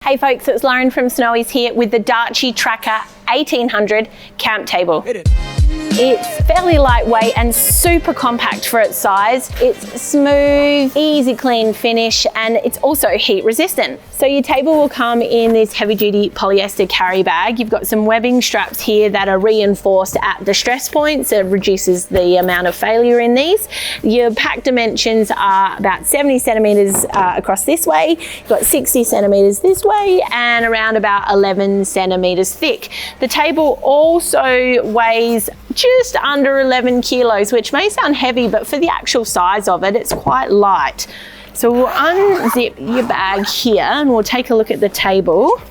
Hey folks, it's Lauren from Snowy's here with the Darche Traka 1800 camp table. It's fairly lightweight and super compact for its size. It's smooth, easy clean finish, and it's also heat resistant. So your table will come in this heavy duty polyester carry bag. You've got some webbing straps here that are reinforced at the stress points. It reduces the amount of failure in these. Your pack dimensions are about 70 centimeters across this way. You've got 60 centimeters this way and around about 11 centimeters thick. The table also weighs just under 11 kilos, which may sound heavy, but for the actual size of it, it's quite light. So we'll unzip your bag here and we'll take a look at the table.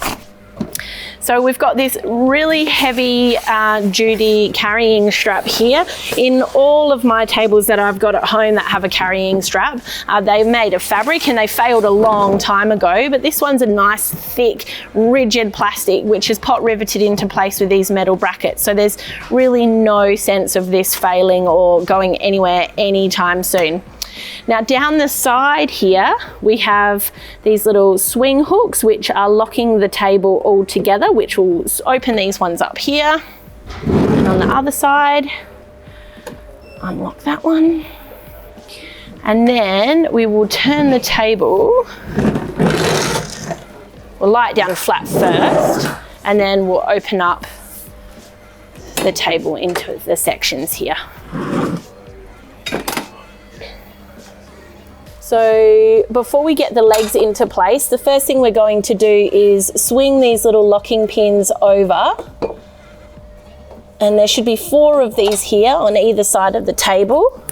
So we've got this really heavy duty carrying strap here. In all of my tables that I've got at home that have a carrying strap, they're made of fabric and they failed a long time ago, but this one's a nice thick rigid plastic which is pot riveted into place with these metal brackets. So there's really no sense of this failing or going anywhere anytime soon. Now down the side here, we have these little swing hooks which are locking the table all together, which will open these ones up here. And on the other side, unlock that one. And then we will turn the table. We'll lie it down flat first, and then we'll open up the table into the sections here. So before we get the legs into place, the first thing we're going to do is swing these little locking pins over. And there should be 4 of these here on either side of the table.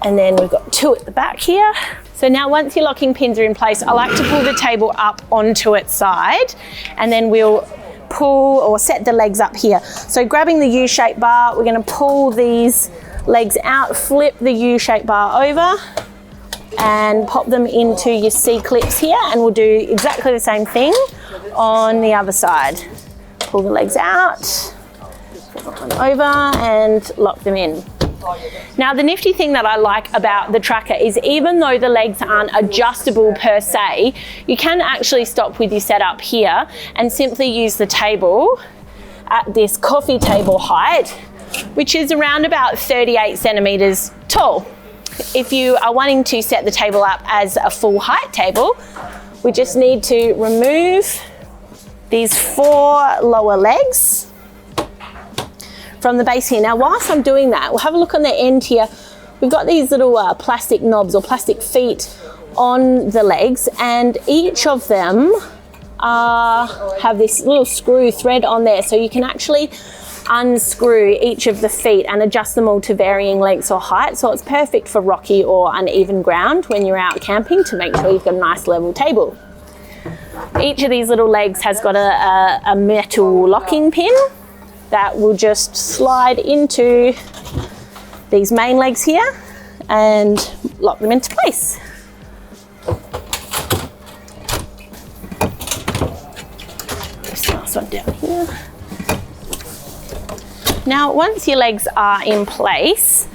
And then we've got 2 at the back here. So now once your locking pins are in place, I like to pull the table up onto its side, and then we'll pull or set the legs up here. So grabbing the U-shaped bar, we're going to pull these legs out, flip the U-shaped bar over and pop them into your C-clips here, and we'll do exactly the same thing on the other side. Pull the legs out, flip them over and lock them in. Now the nifty thing that I like about the Traka is even though the legs aren't adjustable per se, you can actually stop with your setup here and simply use the table at this coffee table height, which is around about 38 centimeters tall. If you are wanting to set the table up as a full height table, we just need to remove these 4 lower legs from the base here. Now, whilst I'm doing that, we'll have a look on the end here. We've got these little plastic knobs or plastic feet on the legs, and each of them have this little screw thread on there, so you can actually unscrew each of the feet and adjust them all to varying lengths or height. So it's perfect for rocky or uneven ground when you're out camping to make sure you've got a nice level table. Each of these little legs has got a metal locking pin that will just slide into these main legs here and lock them into place. This last one down here. Now, once your legs are in place,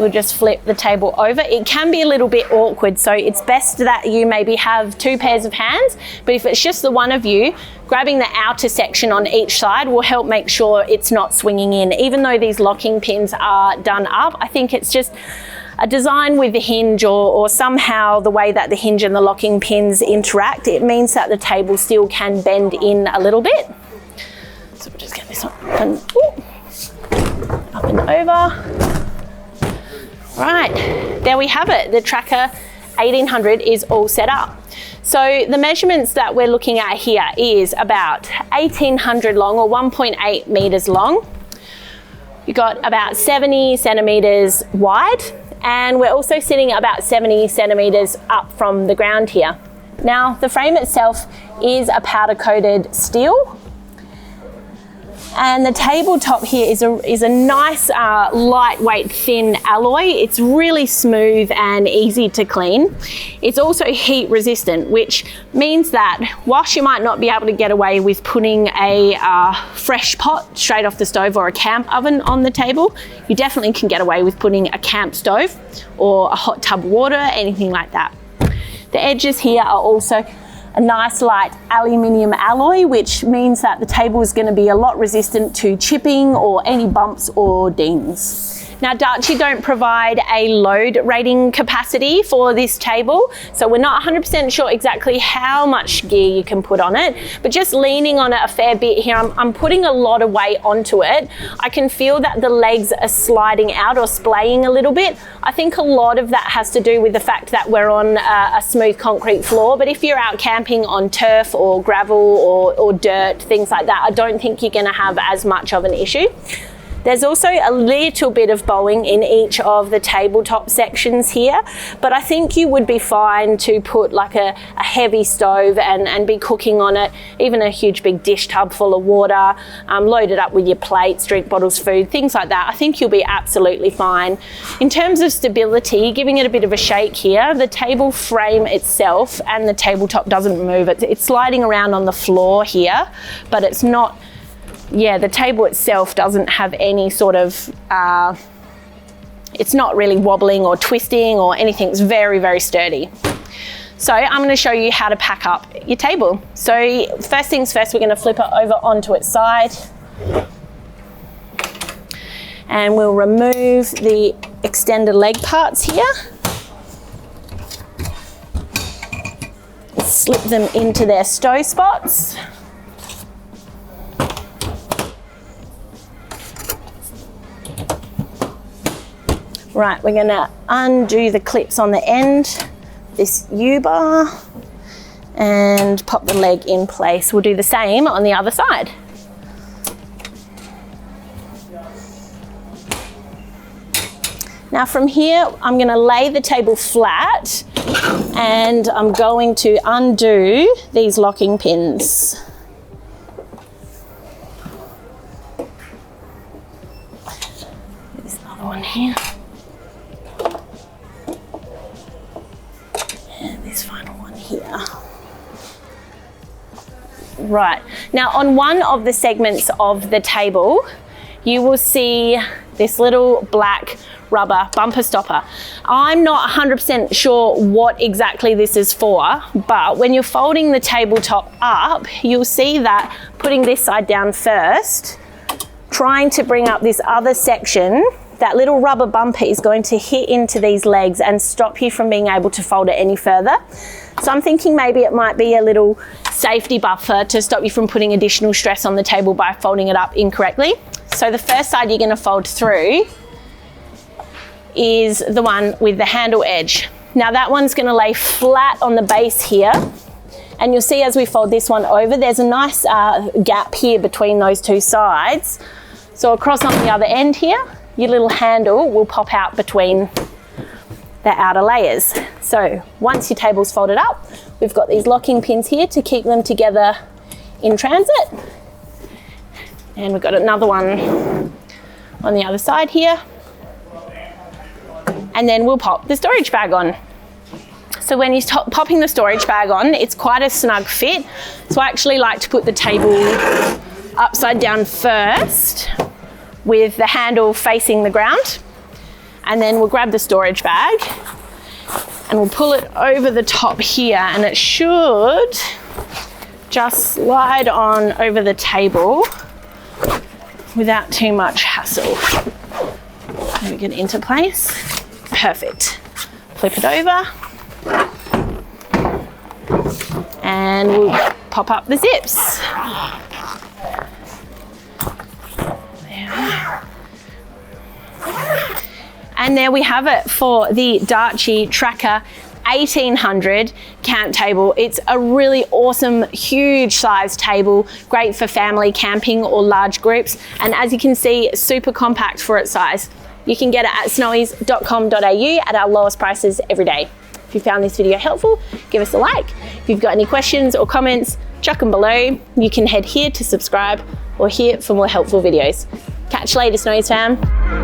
we'll just flip the table over. It can be a little bit awkward, so it's best that you maybe have 2 pairs of hands, but if it's just the one of you, grabbing the outer section on each side will help make sure it's not swinging in. Even though these locking pins are done up, I think it's just a design with the hinge or somehow the way that the hinge and the locking pins interact. It means that the table still can bend in a little bit. So we'll just get this one up and over. Right, there we have it. The Traka 1800 is all set up. So the measurements that we're looking at here is about 1800 long or 1.8 meters long. You've got about 70 centimeters wide, and we're also sitting about 70 centimeters up from the ground here. Now, the frame itself is a powder coated steel, and the tabletop here is a nice lightweight thin alloy. It's really smooth and easy to clean. It's also heat resistant, which means that whilst you might not be able to get away with putting a fresh pot straight off the stove or a camp oven on the table, you definitely can get away with putting a camp stove or a hot tub of water, anything like that. The edges here are also a nice light aluminium alloy, which means that the table is going to be a lot resistant to chipping or any bumps or dings. Now, Darche don't provide a load rating capacity for this table, so we're not 100% sure exactly how much gear you can put on it, but just leaning on it a fair bit here, I'm putting a lot of weight onto it. I can feel that the legs are sliding out or splaying a little bit. I think a lot of that has to do with the fact that we're on a smooth concrete floor, but if you're out camping on turf or gravel or dirt, things like that, I don't think you're going to have as much of an issue. There's also a little bit of bowing in each of the tabletop sections here, but I think you would be fine to put like a heavy stove and be cooking on it, even a huge big dish tub full of water, load it up with your plates, drink bottles, food, things like that. I think you'll be absolutely fine. In terms of stability, giving it a bit of a shake here, the table frame itself and the tabletop doesn't move. It's sliding around on the floor here, but it's not, yeah, the table itself doesn't have any sort of, it's not really wobbling or twisting or anything. It's very, very sturdy. So I'm going to show you how to pack up your table. So first things first, we're going to flip it over onto its side. And we'll remove the extended leg parts here. Slip them into their stow spots. Right, we're going to undo the clips on the end, this U-bar, and pop the leg in place. We'll do the same on the other side. Now from here, I'm going to lay the table flat and I'm going to undo these locking pins. There's another one here. This final one here. Right, now on one of the segments of the table, you will see this little black rubber bumper stopper. I'm not 100% sure what exactly this is for, but when you're folding the tabletop up, you'll see that putting this side down first, trying to bring up this other section, that little rubber bumper is going to hit into these legs and stop you from being able to fold it any further. So I'm thinking maybe it might be a little safety buffer to stop you from putting additional stress on the table by folding it up incorrectly. So the first side you're going to fold through is the one with the handle edge. Now that one's going to lay flat on the base here. And you'll see as we fold this one over, there's a nice gap here between those two sides. So across on the other end here, your little handle will pop out between the outer layers. So once your table's folded up, we've got these locking pins here to keep them together in transit. And we've got another one on the other side here. And then we'll pop the storage bag on. So when you're popping the storage bag on, it's quite a snug fit. So I actually like to put the table upside down first, with the handle facing the ground, and then we'll grab the storage bag and we'll pull it over the top here, and it should just slide on over the table without too much hassle. Let me get it into place. Perfect. Flip it over and we'll pop up the zips. And there we have it for the Darche Traka 1800 camp table. It's a really awesome, huge size table, great for family camping or large groups. And as you can see, super compact for its size. You can get it at snowies.com.au at our lowest prices every day. If you found this video helpful, give us a like. If you've got any questions or comments, chuck them below. You can head here to subscribe or here for more helpful videos. Catch you later, Snowies fam.